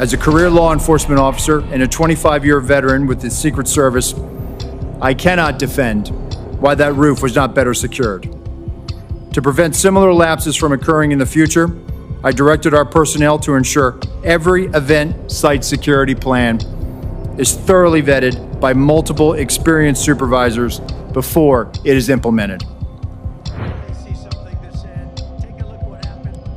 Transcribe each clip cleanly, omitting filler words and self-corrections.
As a career law enforcement officer and a 25-year veteran with the Secret Service, I cannot defend why that roof was not better secured. To prevent similar lapses from occurring in the future, I directed our personnel to ensure every event site security plan is thoroughly vetted by multiple experienced supervisors before it is implemented.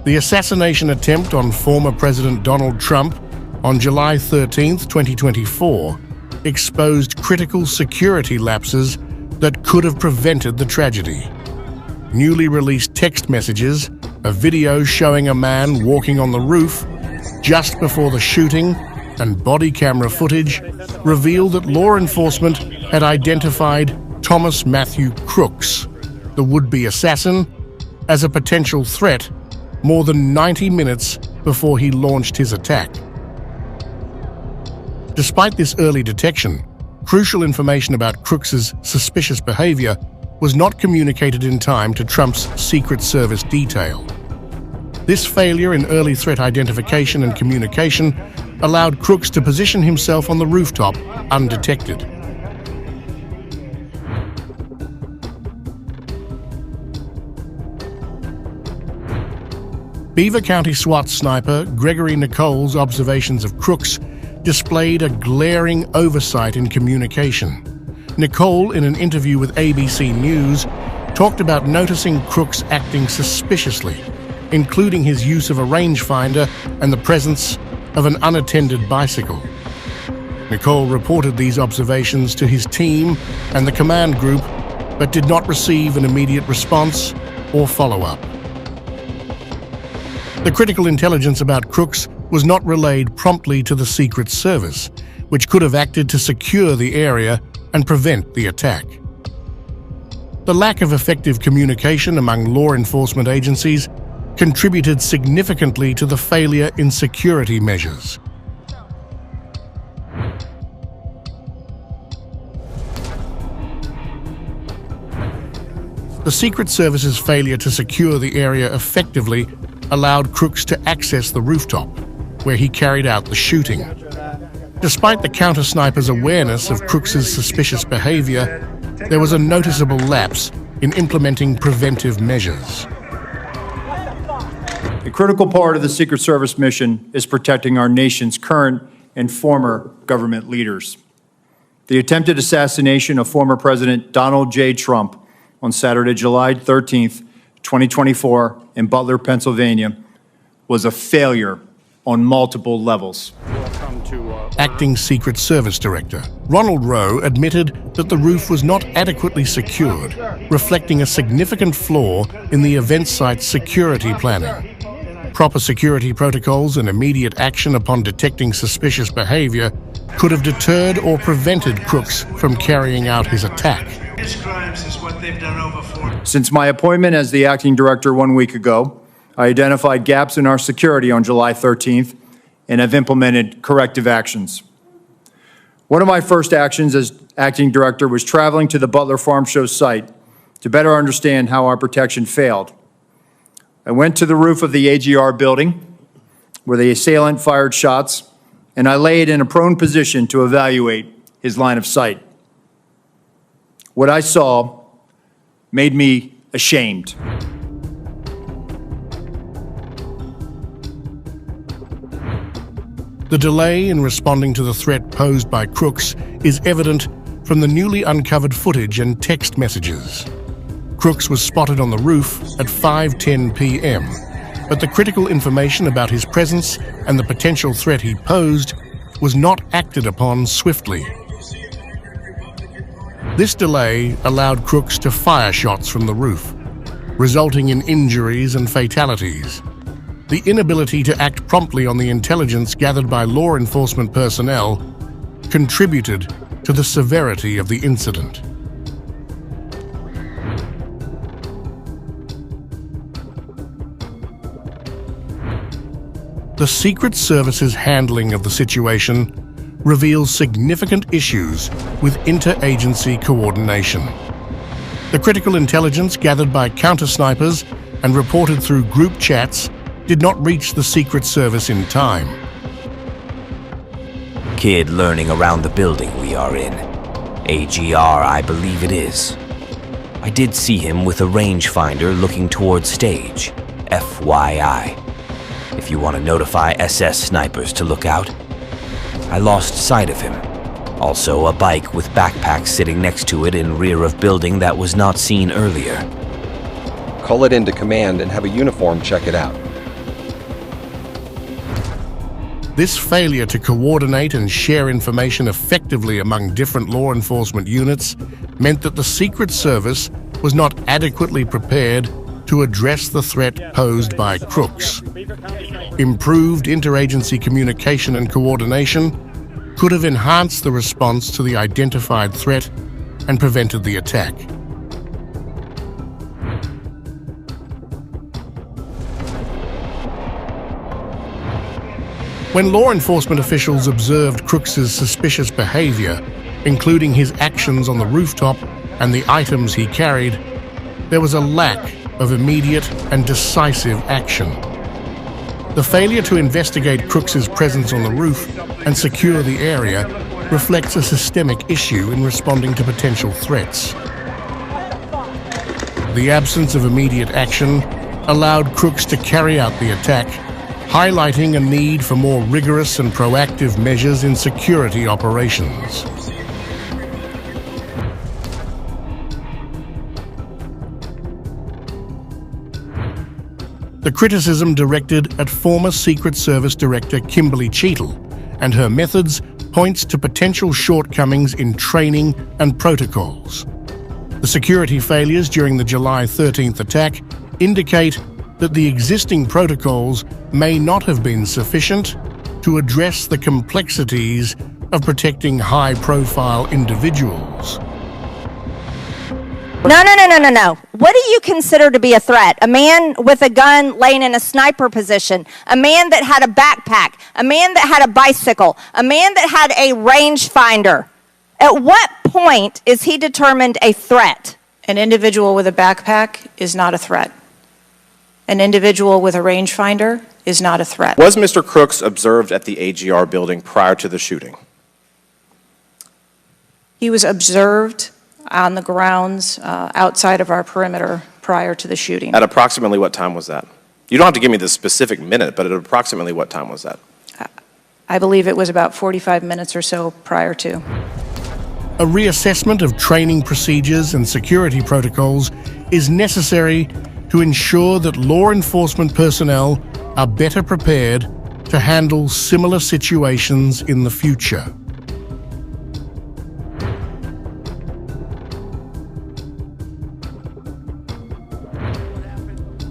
The assassination attempt on former President Donald Trump on July 13, 2024, exposed critical security lapses that could have prevented the tragedy. Newly released text messages, a video showing a man walking on the roof just before the shooting, and body camera footage reveal that law enforcement had identified Thomas Matthew Crooks, the would-be assassin, as a potential threat more than 90 minutes before he launched his attack. Despite this early detection, crucial information about Crooks's suspicious behavior was not communicated in time to Trump's Secret Service detail. This failure in early threat identification and communication allowed Crooks to position himself on the rooftop undetected. Beaver County SWAT sniper Gregory Nicole's observations of Crooks displayed a glaring oversight in communication. Nicole, in an interview with ABC News, talked about noticing Crooks acting suspiciously, including his use of a rangefinder and the presence of an unattended bicycle. Nicole reported these observations to his team and the command group, but did not receive an immediate response or follow-up. The critical intelligence about Crooks was not relayed promptly to the Secret Service, which could have acted to secure the area and prevent the attack. The lack of effective communication among law enforcement agencies contributed significantly to the failure in security measures. The Secret Service's failure to secure the area effectively allowed Crooks to access the rooftop, where he carried out the shooting. Despite the counter-sniper's awareness of Crooks's suspicious behavior, there was a noticeable lapse in implementing preventive measures. A critical part of the Secret Service mission is protecting our nation's current and former government leaders. The attempted assassination of former President Donald J. Trump on Saturday, July 13th, 2024, in Butler, Pennsylvania, was a failure on multiple levels. Acting Secret Service Director Ronald Rowe admitted that the roof was not adequately secured, reflecting a significant flaw in the event site's security planning. Proper security protocols and immediate action upon detecting suspicious behavior could have deterred or prevented Crooks from carrying out his attack. Since my appointment as the acting director 1 week ago, I identified gaps in our security on July 13th and have implemented corrective actions. One of my first actions as acting director was traveling to the Butler Farm Show site to better understand how our protection failed. I went to the roof of the AGR building where the assailant fired shots, and I laid in a prone position to evaluate his line of sight. What I saw made me ashamed. The delay in responding to the threat posed by Crooks is evident from the newly uncovered footage and text messages. Crooks was spotted on the roof at 5:10 p.m., but the critical information about his presence and the potential threat he posed was not acted upon swiftly. This delay allowed Crooks to fire shots from the roof, resulting in injuries and fatalities. The inability to act promptly on the intelligence gathered by law enforcement personnel contributed to the severity of the incident. The Secret Service's handling of the situation reveals significant issues with interagency coordination. The critical intelligence gathered by counter-snipers and reported through group chats did not reach the Secret Service in time. kid learning around the building we are in. AGR, I believe it is. I did see him with a rangefinder looking towards stage. FYI. If you want to notify SS snipers to look out. I lost sight of him. Also, a bike with backpacks sitting next to it in rear of building that was not seen earlier. Call it into command and have a uniform check it out. This failure to coordinate and share information effectively among different law enforcement units meant that the Secret Service was not adequately prepared to address the threat posed by Crooks. Improved interagency communication and coordination could have enhanced the response to the identified threat and prevented the attack. When law enforcement officials observed Crooks's suspicious behavior, including his actions on the rooftop and the items he carried, there was a lack of immediate and decisive action. The failure to investigate Crooks's presence on the roof and secure the area reflects a systemic issue in responding to potential threats. The absence of immediate action allowed Crooks to carry out the attack, highlighting a need for more rigorous and proactive measures in security operations. The criticism directed at former Secret Service Director Kimberly Cheatle and her methods points to potential shortcomings in training and protocols. The security failures during the July 13th attack indicate that the existing protocols may not have been sufficient to address the complexities of protecting high-profile individuals. No. What do you consider to be a threat? A man with a gun laying in a sniper position, a man that had a backpack, a man that had a bicycle, a man that had a rangefinder. At what point is he determined a threat? An individual with a backpack is not a threat. An individual with a rangefinder is not a threat. Was Mr. Crooks observed at the AGR building prior to the shooting? He was observed on the grounds outside of our perimeter prior to the shooting. At approximately what time was that? You don't have to give me the specific minute, but at approximately what time was that? I believe it was about 45 minutes or so prior to. A reassessment of training procedures and security protocols is necessary to ensure that law enforcement personnel are better prepared to handle similar situations in the future.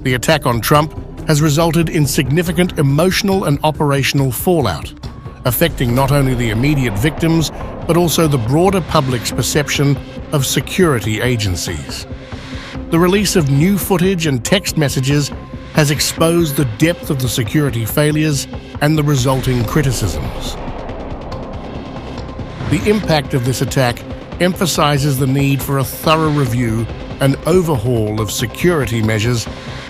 The attack on Trump has resulted in significant emotional and operational fallout, affecting not only the immediate victims, but also the broader public's perception of security agencies. The release of new footage and text messages has exposed the depth of the security failures and the resulting criticisms. The impact of this attack emphasizes the need for a thorough review and overhaul of security measures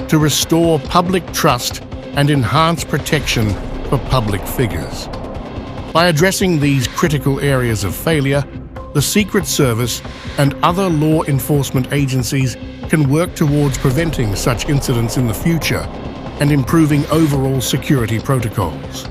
to restore public trust and enhance protection for public figures. By addressing these critical areas of failure, the Secret Service and other law enforcement agencies can work towards preventing such incidents in the future and improving overall security protocols.